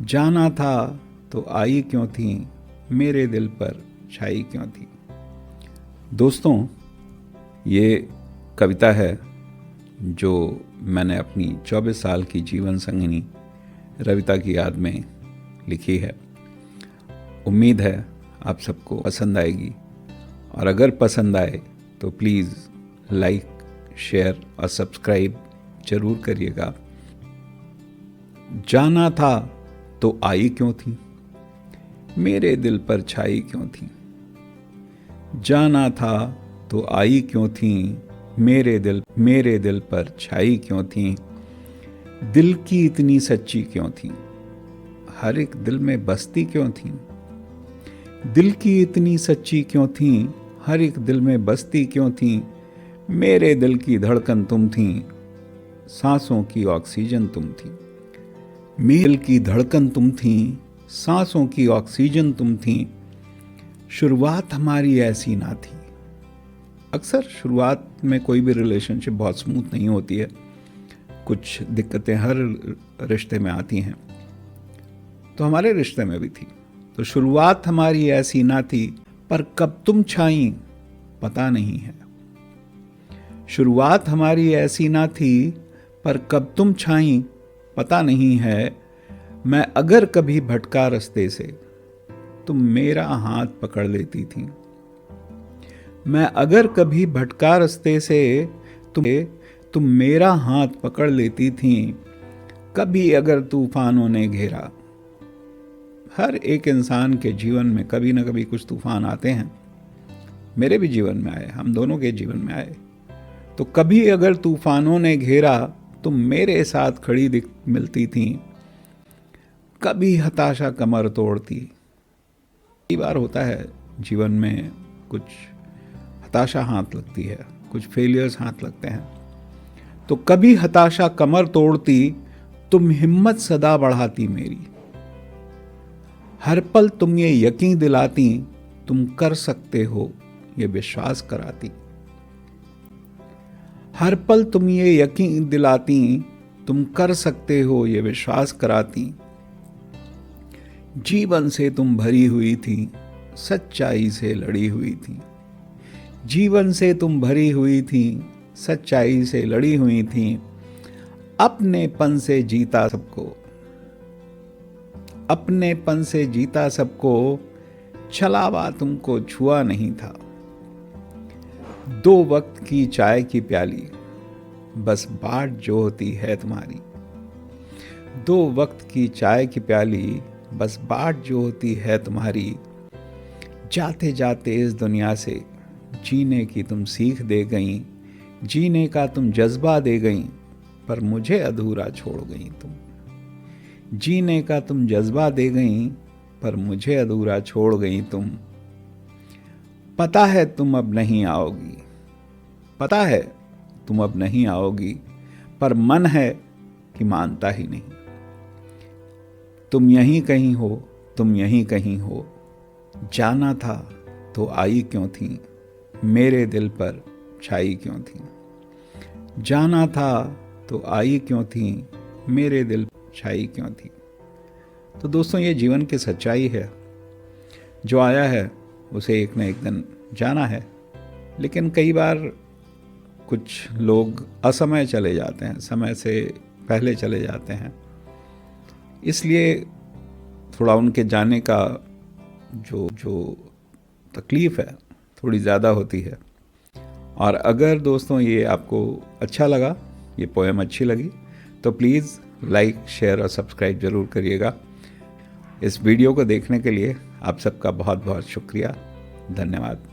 जाना था तो आई क्यों थी, मेरे दिल पर छाई क्यों थी। दोस्तों, ये कविता है जो मैंने अपनी 24 साल की जीवन संगिनी रविता की याद में लिखी है। उम्मीद है आप सबको पसंद आएगी, और अगर पसंद आए तो प्लीज़ लाइक, शेयर और सब्सक्राइब जरूर करिएगा। जाना था तो आई क्यों थी, मेरे दिल पर छाई क्यों थी। जाना था तो आई क्यों थी, मेरे दिल पर छाई क्यों थी। दिल की इतनी सच्ची क्यों थी, हर एक दिल में बसती क्यों थी। दिल की इतनी सच्ची क्यों थी, हर एक दिल में बसती क्यों थी। मेरे दिल की धड़कन तुम थी, सांसों की ऑक्सीजन तुम थी। मेरे दिल की धड़कन तुम थी, सांसों की ऑक्सीजन तुम थी। शुरुआत हमारी ऐसी ना थी। अक्सर शुरुआत में कोई भी रिलेशनशिप बहुत स्मूथ नहीं होती है, कुछ दिक्कतें हर रिश्ते में आती हैं, तो हमारे रिश्ते में भी थी। तो शुरुआत हमारी ऐसी ना थी, पर कब तुम छाई पता नहीं है। शुरुआत हमारी ऐसी ना थी, पर कब तुम छाई पता नहीं है। मैं अगर कभी भटका रास्ते से, तुम मेरा हाथ पकड़ लेती थी। मैं अगर कभी भटका रास्ते से, तुम मेरा हाथ पकड़ लेती थी। कभी अगर तूफानों ने घेरा, हर एक इंसान के जीवन में कभी ना कभी कुछ तूफान आते हैं। मेरे भी जीवन में आए, हम दोनों के जीवन में आए। तो कभी अगर तूफानों ने घेरा, तुम मेरे साथ खड़ी मिलती थी। कभी हताशा कमर तोड़ती। कई बार होता है जीवन में, कुछ हताशा हाथ लगती है, कुछ फेलियर्स हाथ लगते हैं। तो कभी हताशा कमर तोड़ती, तुम हिम्मत सदा बढ़ाती मेरी। हर पल तुम ये यकीन दिलाती, तुम कर सकते हो ये विश्वास कराती। हर पल तुम ये यकीन दिलाती, तुम कर सकते हो ये विश्वास कराती। जीवन से तुम भरी हुई थी, सच्चाई से लड़ी हुई थी। जीवन से तुम भरी हुई थी, सच्चाई से लड़ी हुई थी। अपनेपन से जीता सबको, अपनेपन से जीता सबको। छलावा तुमको छुआ नहीं था। दो वक्त की चाय की प्याली, बस बाट जो होती है तुम्हारी। दो वक्त की चाय की प्याली, बस बाट जो होती है तुम्हारी। जाते जाते इस दुनिया से जीने की तुम सीख दे गई। जीने का तुम जज्बा दे गई, पर मुझे अधूरा छोड़ गई तुम। जीने का तुम जज्बा दे गई, पर मुझे अधूरा छोड़ गई तुम। पता है तुम अब नहीं आओगी, पता है तुम अब नहीं आओगी, पर मन है कि मानता ही नहीं। तुम यहीं कहीं हो, तुम यहीं कहीं हो। जाना था तो आई क्यों थी, मेरे दिल पर छाई क्यों थी। जाना था तो आई क्यों थी, मेरे दिल पर छाई क्यों थी। तो दोस्तों, ये जीवन की सच्चाई है। जो आया है उसे एक न एक दिन जाना है। लेकिन कई बार कुछ लोग असमय चले जाते हैं, समय से पहले चले जाते हैं, इसलिए थोड़ा उनके जाने का जो तकलीफ़ है थोड़ी ज़्यादा होती है। और अगर दोस्तों ये आपको अच्छा लगा, ये पोएम अच्छी लगी, तो प्लीज़ लाइक, शेयर और सब्सक्राइब ज़रूर करिएगा। इस वीडियो को देखने के लिए आप सबका बहुत बहुत शुक्रिया। धन्यवाद।